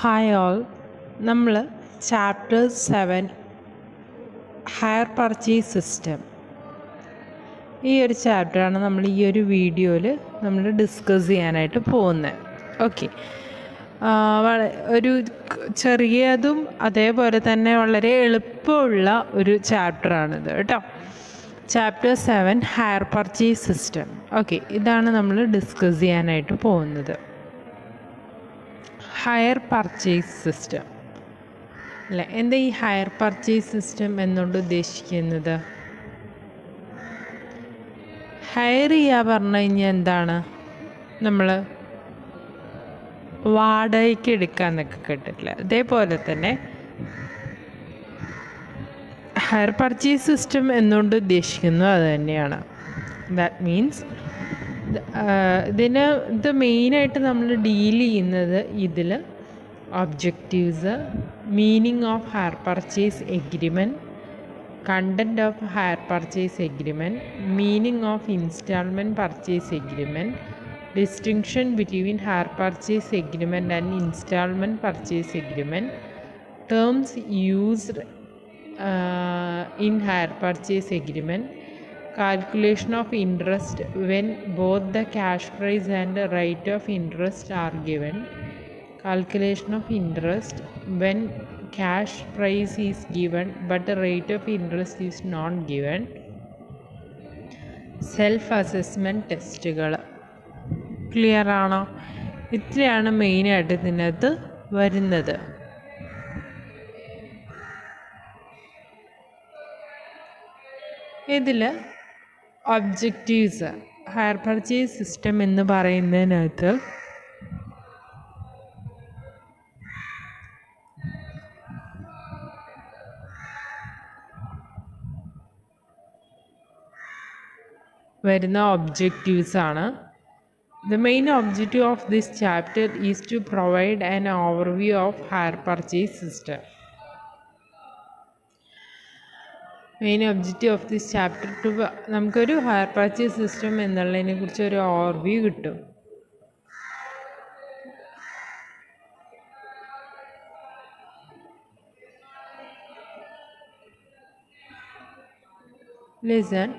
Hi all, നമ്മൾ chapter 7 higher purchase system ഈ ഒരു ചാപ്റ്ററാണ് നമ്മൾ ഈ ഒരു വീഡിയോയിൽ നമ്മൾ ഡിസ്കസ് ചെയ്യാനായിട്ട് പോകുന്നത്. ഓക്കെ, ഒരു ചെറിയതും അതേപോലെ തന്നെ വളരെ എളുപ്പമുള്ള ഒരു ചാപ്റ്ററാണിത് കേട്ടോ. Chapter 7 higher purchase system. Okay, ഇതാണ് നമ്മൾ ഡിസ്കസ് ചെയ്യാനായിട്ട് പോകുന്നത്. ഹയർ പർച്ചേസ് സിസ്റ്റം അല്ലേ, എന്താ ഈ ഹയർ പർച്ചേസ് സിസ്റ്റം എന്നുകൊണ്ട് ഉദ്ദേശിക്കുന്നത്? ഹയർ ചെയ്യുക പറഞ്ഞു കഴിഞ്ഞാൽ എന്താണ്? നമ്മൾ വാടകയ്ക്ക് എടുക്കാമെന്നൊക്കെ കേട്ടിട്ടില്ല. അതേപോലെ തന്നെ ഹയർ പർച്ചേസ് സിസ്റ്റം എന്നുകൊണ്ട് ഉദ്ദേശിക്കുന്നത് അത് തന്നെയാണ്. ദാറ്റ് മീൻസ് ഇത് മെയിനായിട്ട് നമ്മൾ ഡീൽ ചെയ്യുന്നത് ഇതിൽ objectives, meaning of hire purchase agreement, content of hire purchase agreement, meaning of installment purchase agreement, distinction between hire purchase agreement and instalment purchase agreement, terms used in higher purchase agreement, calculation of interest when both the cash price and the rate of interest are given, calculation of interest when cash price is given but the rate of interest is not given, self assessment ടെസ്റ്റുകൾ. Clear ആണോ? ഇത്രയാണ് മെയിനായിട്ട് ഇതിനകത്ത് വരുന്നത്. ഇതിൽ objectives higher purchase system എന്ന് പറയുന്നതിനകത്ത് വരുന്ന objectives ആണ്. The main objective of this chapter is to provide an overview of hire purchase system. Main objective of this chapter നമുക്കൊരു ഹയർ പർച്ചേസ് സിസ്റ്റം എന്നുള്ളതിനെ കുറിച്ച് ഒരു ഓവർവ്യൂ കിട്ടും. Listen.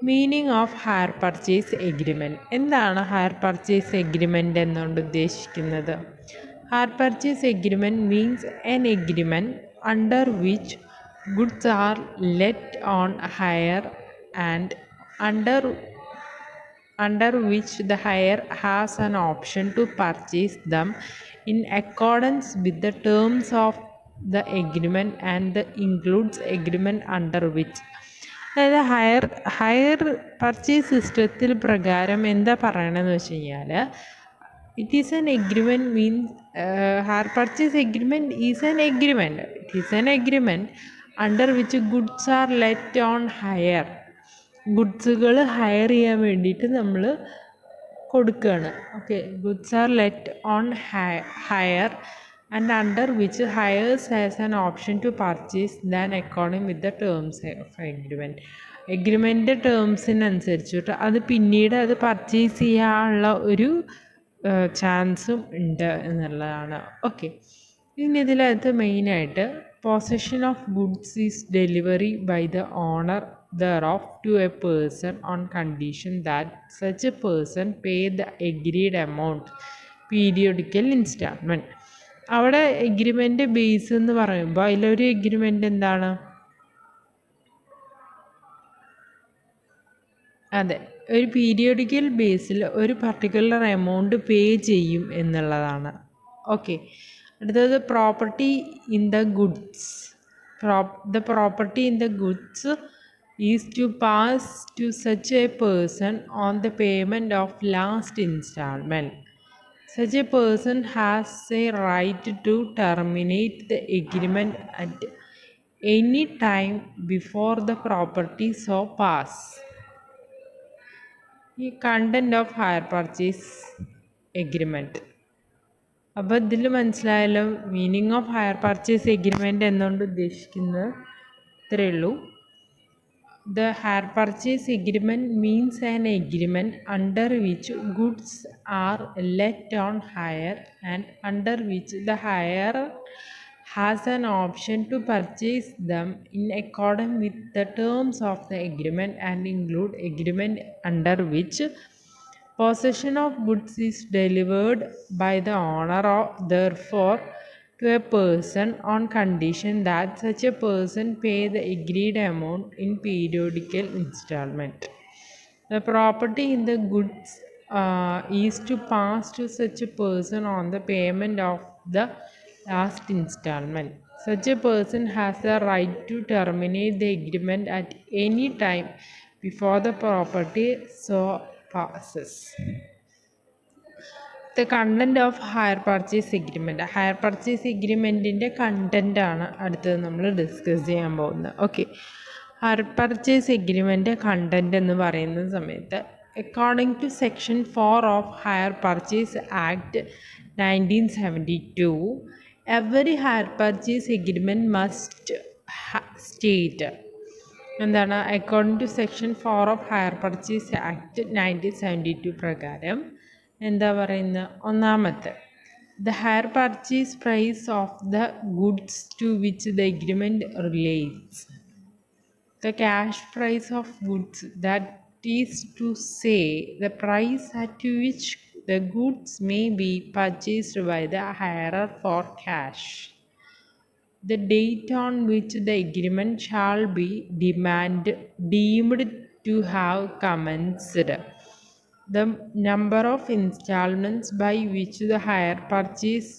Meaning of hire purchase agreement. എന്താണ് hire purchase agreement എന്നുകൊണ്ട് ഉദ്ദേശിക്കുന്നത്? Higher purchase agreement means an agreement under which goods are let on hire and under which the hire has an option to purchase them in accordance with the terms of the agreement and includes agreement under which. അതായത് hire purchase സിസ്റ്റത്തിൽ പ്രകാരം എന്താ പറയണമെന്ന് വെച്ച് കഴിഞ്ഞാൽ, it is an agreement means hire purchase agreement is an agreement. It is an agreement under which goods are let on hire. ഗുഡ്സുകൾ hire ചെയ്യാൻ വേണ്ടിയിട്ട് നമ്മൾ കൊടുക്കുകയാണ്. Okay, goods are let on hire and under which hirers has an option to purchase than according with the terms of agreement. Agreement ടേംസിനനുസരിച്ചിട്ട് അത് പിന്നീട് അത് purchase ചെയ്യാനുള്ള ഒരു ചാൻസും ഉണ്ട് എന്നുള്ളതാണ്. ഓക്കെ, ഇനി ഇതിനകത്ത് മെയിനായിട്ട് possession of goods is delivery by the owner thereof to a person on condition that such a person pay the agreed amount periodical installment. അവിടെ എഗ്രിമെൻ്റ് ബേസ് എന്ന് പറയുമ്പോൾ അതിലൊരു എഗ്രിമെൻ്റ് എന്താണ്? അതെ, ഒരു പീരിയോഡിക്കൽ ബേസിൽ ഒരു പർട്ടിക്കുലർ എമൗണ്ട് പേ ചെയ്യും എന്നുള്ളതാണ്. ഓക്കെ, അടുത്തത് property in the goods. The property in the goods is to pass to such a person on the payment of last installment. Such a person has a right to terminate the agreement at any time before the property so pass. The content of hire purchase agreement. അപ്പോൾ ഇതിൽ മനസ്സിലായല്ലോ meaning of hire purchase agreement എന്നുകൊണ്ട് ഉദ്ദേശിക്കുന്നത് ഇത്രയേ ഉള്ളൂ. The hire purchase agreement means an agreement under which goods are let on hire and under which the hirer has an option to purchase them in accordance with the terms of the agreement and include agreement under which possession of goods is delivered by the owner or therefore to a person on condition that such a person pay the agreed amount in periodical installment. The property in the goods is to pass to such a person on the payment of the last installment. Such a person has the right to terminate the agreement at any time before the property so passes. The content of hire purchase agreement. Hire purchase എഗ്രിമെൻറ്റിൻ്റെ കണ്ടൻ്റാണ് അടുത്തത് നമ്മൾ discuss ചെയ്യാൻ പോകുന്നത്. Okay, hire purchase agreement content എന്ന് പറയുന്ന സമയത്ത് according to section 4 of hire purchase act 1972 every hire purchase agreement must state എന്താണ് according to section 4 of hire purchase act 1972 പ്രകാരം എന്താ പറയുന്നത്? ഒന്നാമത്തെ, the hire purchase price of the goods to which the agreement relates, the cash price of goods that is to say the price at which the goods may be purchased by the hirer for cash, the date on which the agreement shall be deemed to have commenced, the number of installments by which the hire purchase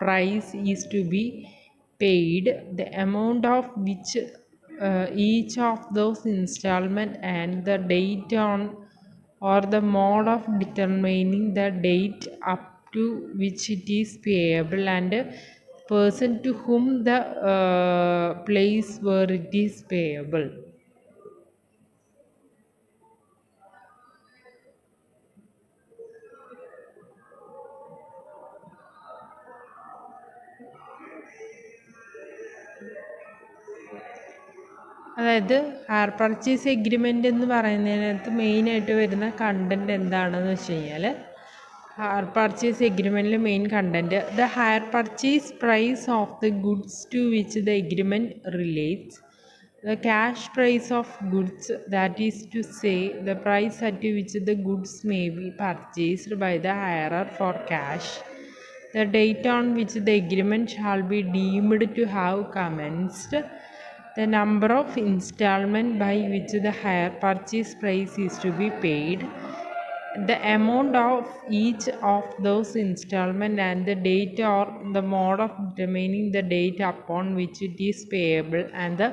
price is to be paid, the amount of which each of those installments and the date on or the mode of determining the date up to which it is payable and person to whom the place where it is payable. അതായത് hire purchase agreement എന്ന് പറയുന്നതിനകത്ത് മെയിനായിട്ട് വരുന്ന content എന്താണെന്ന് വെച്ച് കഴിഞ്ഞാൽ, hire purchase എഗ്രിമെൻറ്റിലെ main content the hire purchase price of the goods to which the agreement relates, the cash price of goods that is to say the price at which the goods may be purchased by the hirer for cash, the date on which the agreement shall be deemed to have commenced, the number of installments by which the hire purchase price is to be paid, the amount of each of those installments and the date or the mode of determining the date upon which it is payable and the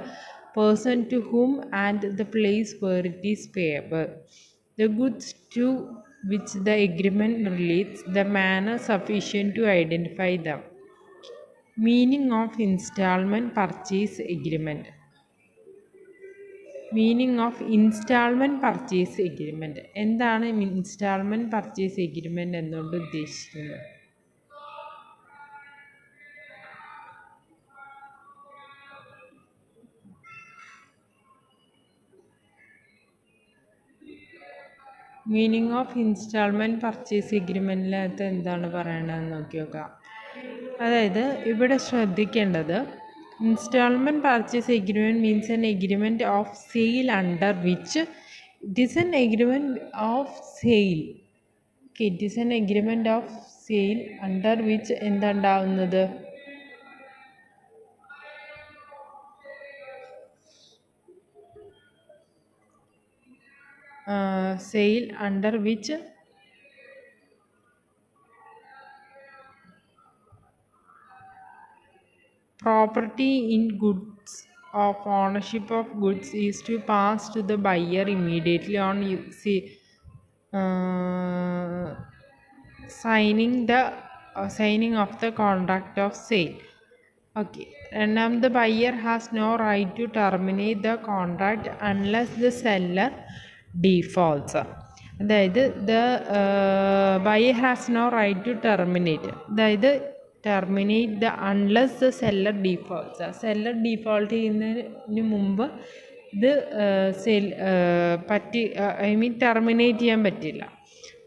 person to whom and the place where it is payable, the goods to which the agreement relates, the manner sufficient to identify them. Meaning of installment purchase agreement. Meaning of installment purchase agreement. എന്താണ് installment purchase agreement എന്നുകൊണ്ട് ഉദ്ദേശിക്കുന്നത്? Meaning of installment purchase എഗ്രിമെൻറ്റിനകത്ത് എന്താണ് പറയണതെന്ന് നോക്കി നോക്കാം. അതായത് ഇവിടെ ശ്രദ്ധിക്കേണ്ടത്, installment purchase agreement means an agreement of sale under which it is an agreement of sale. Okay, it is an agreement of sale under which എന്തുണ്ടാവുന്നത്? Sale under which property in goods of ownership of goods is to pass to the buyer immediately on signing of the contract of sale. Okay, and the buyer has no right to terminate the contract unless the seller defaults. അതായത് buyer has no right to terminate, അതായത് terminate the unless the seller defaults. Seller default ചെയ്യുന്നതിന് മുമ്പ് ഇത് terminate ചെയ്യാൻ പറ്റില്ല.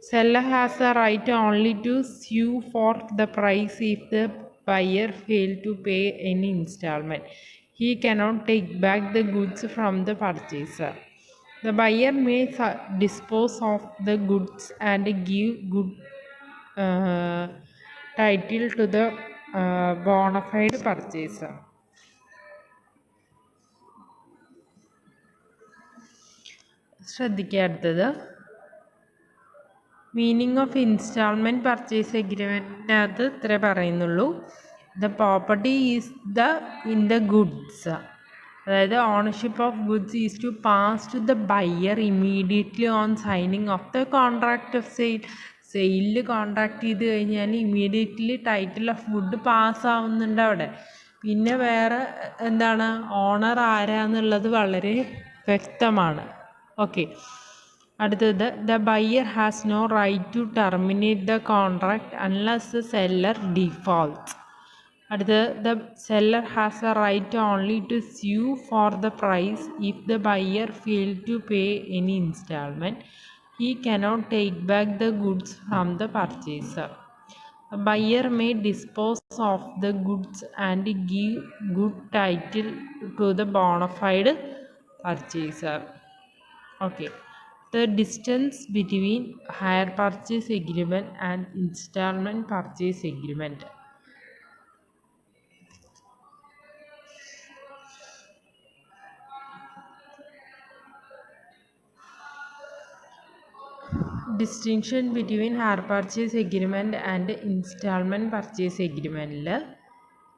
Seller has a right only to sue for the price if the buyer failed to pay any installment. He cannot take back the goods from the purchaser. The buyer may dispose of the goods and give good title to the bona fide purchaser. ശ്രദ്ധിക്കുക അടുത്തത് meaning of installment purchase എഗ്രിമെൻറ്റിനകത്ത് ഇത്രേ പറയുന്നുള്ളൂ. The property is in the goods, അതായത് ownership of goods is to pass to the buyer immediately on signing of the contract of sale. സെയിലിൽ contract ചെയ്ത് കഴിഞ്ഞാൽ immediately title of good പാസ്സാവുന്നുണ്ട് അവിടെ. പിന്നെ വേറെ എന്താണ്, ഓണർ ആരാന്നുള്ളത് വളരെ വ്യക്തമാണ്. ഓക്കെ, അടുത്തത് the buyer has no right to terminate the contract unless the seller defaults. അടുത്തത് the seller has a right only to sue for the price if the buyer fail to pay any installment. He cannot take back the goods from the purchaser. The buyer may dispose of the goods and give good title to the bona fide purchaser. Okay. The distance between hire purchase agreement and installment purchase agreement. Distinction between hire purchase agreement and installment purchase agreement.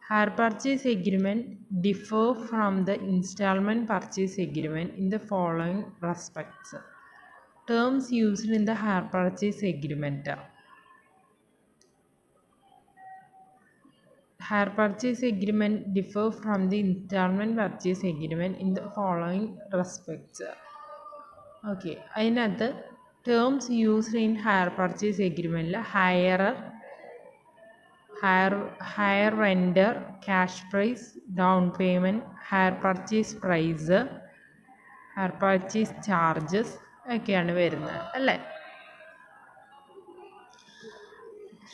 Hire purchase agreement differ from the installment purchase agreement in the following respects. Terms used in the hire purchase agreement. Hire purchase agreement differ from the installment purchase agreement in the following respects. Okay, അതിനകത്ത് terms used in hire purchase agreement hire vendor, cash price, down payment, hire purchase price, hire purchase charges ഒക്കെയാണ് വരുന്നത് അല്ലേ.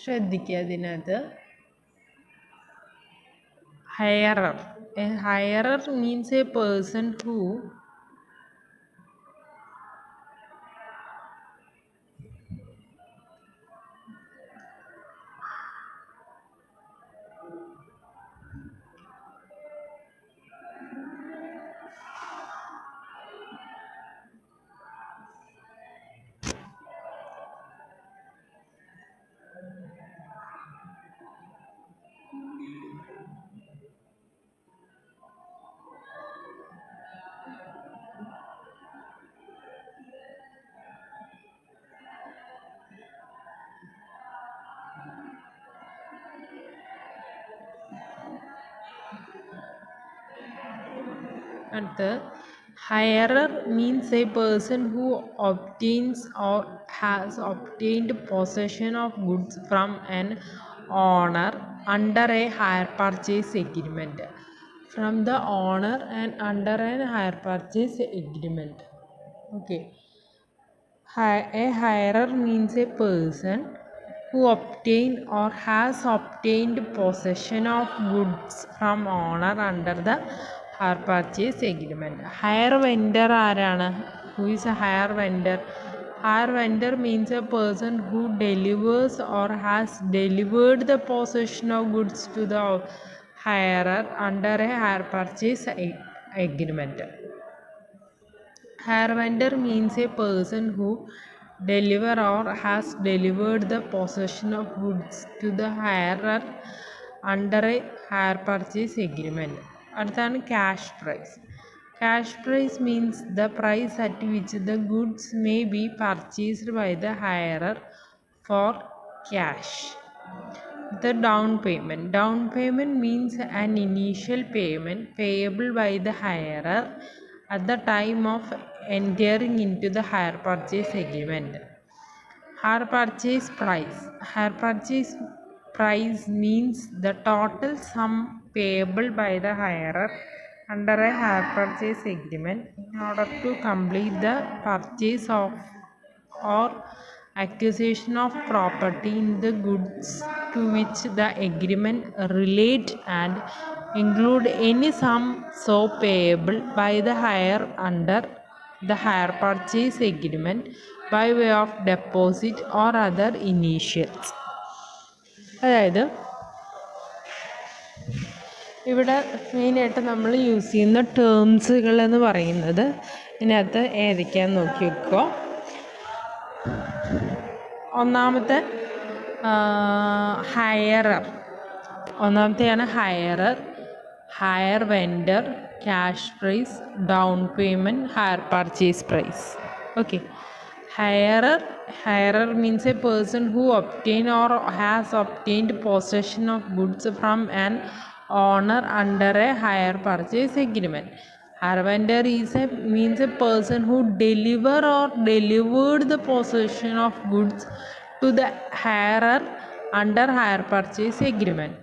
ശ്രദ്ധിക്കുക, അതിനകത്ത് hirer. A hirer means a person who hirer means a person who obtains or has obtained possession of goods from an owner under a hire purchase agreement. From the owner and under an hire purchase agreement. Okay. A hirer means a person who obtained or has obtained possession of goods from owner under the hire purchase agreement. Hire vendor ആരാണ്? Who is a hire vendor? Hire vendor means a person who delivers or has delivered the possession of goods to the hirer under a hire purchase agreement. Hire vendor means a person who deliver or has delivered the possession of goods to the hirer under a hire purchase agreement. അടുത്താണ് cash price. Cash price means the price at which the goods may be purchased by the hirer for cash. The down payment. Down payment means an initial payment payable by the hirer at the time of entering into the hire purchase agreement. Hire purchase price. Hire purchase price means the total sum payable by the hirer under a hire purchase agreement in order to complete the purchase of or acquisition of property in the goods to which the agreement relate and include any sum so payable by the hire under the hire purchase agreement by way of deposit or other initials. അതായത് ഇവിടെ മെയിനായിട്ട് നമ്മൾ use ചെയ്യുന്ന ടേംസുകൾ എന്ന് പറയുന്നത് ഇതിനകത്ത് ഏതൊക്കെയാന്ന് നോക്കി വെക്കുക. ഒന്നാമത്തെ ഹയറർ, ഒന്നാമത്തെയാണ് hirer, hire vendor, cash price, down payment, hire purchase price. Okay. Hirer means a person who obtain or has obtained possession of goods from an owner under a hire purchase agreement. Hire vendor means a person who deliver or delivered the possession of goods to the hirer under hire purchase agreement.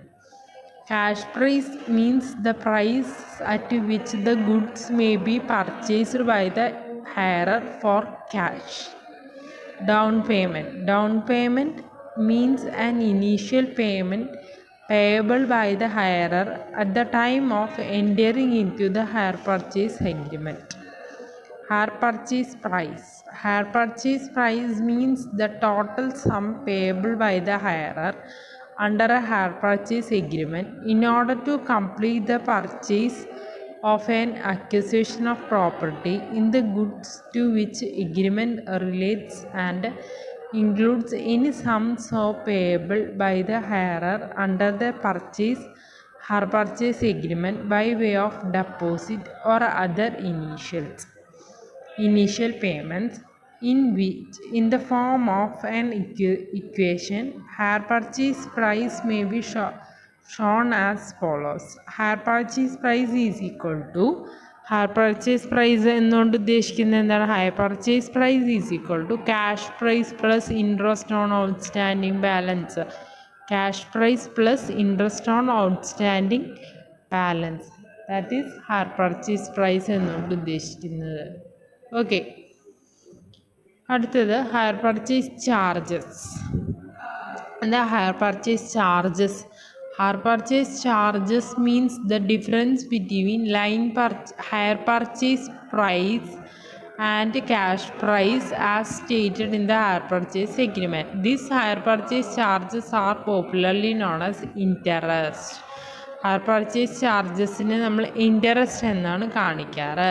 Cash price means the price at which the goods may be purchased by the hirer for cash. Down payment means an initial payment payable by the hirer at the time of entering into the hire purchase agreement. Hire purchase price means the total sum payable by the hirer under a hire purchase agreement in order to complete the purchase of an acquisition of property in the goods to which agreement relates and includes any sum so payable by the hirer under the hire purchase agreement by way of deposit or other initial payments in the form of an equation. Hire purchase price may be shown as follows. Hire purchase price is equal to hire purchase price എന്നുകൊണ്ട് ഉദ്ദേശിക്കുന്നത് എന്താണ്? Hire purchase price is equal to cash price plus interest on outstanding balance. Cash price plus interest on outstanding balance, that is hire purchase price എന്നുകൊണ്ട് ഉദ്ദേശിക്കുന്നത്. Okay. അടുത്തത് hire purchase charges. എന്താ hire purchase charges? Hire purchase charges means the difference between hire purchase price and cash price as stated in the hire purchase agreement. These hire purchase charges are popularly known as interest. Hire purchase ചാർജസിന് നമ്മൾ interest എന്നാണ് കാണിക്കാറ്.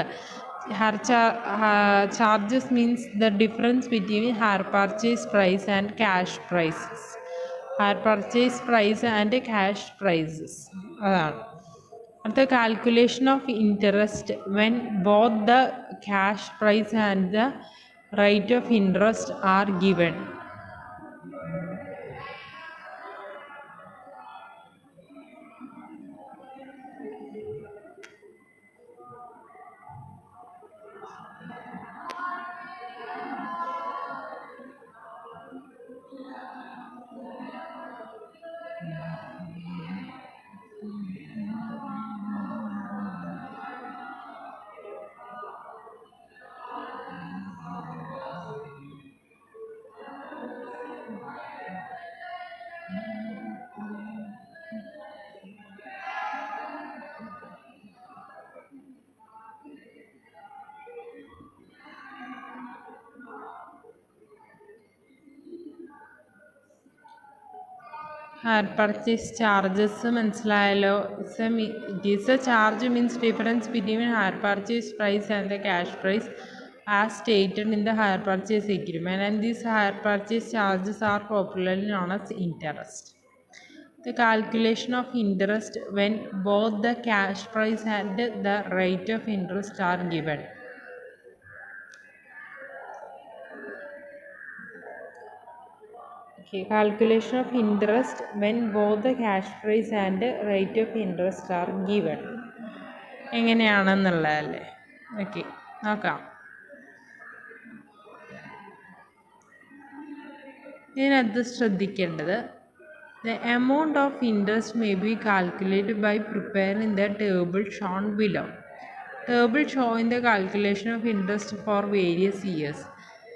Charges means the difference between hire purchase price and cash prices. Hire purchase price and cash prices അതാണ്. അടുത്ത calculation of interest when both the cash price and the rate of interest are given. Hire purchase charges മനസ്സിലായല്ലോ. It is a charge means difference between hire purchase price and the cash price as stated in the hire purchase agreement, and these hire purchase charges are popularly known as interest. The calculation of interest when both the cash price and the rate of interest are given. Okay, calculation of interest when both the cash price and rate of interest are given. എങ്ങനെയാണെന്നുള്ളതല്ലേ? Okay, നോക്കാം. ഇതിനകത്ത് ശ്രദ്ധിക്കേണ്ടത്, the amount of interest may be calculated by preparing the table shown below. Table showing the calculation of interest for various years.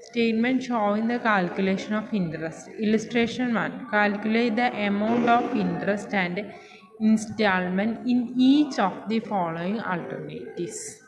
Statement showing the calculation of interest. Illustration 1. Calculate the amount of interest and installment in each of the following alternatives.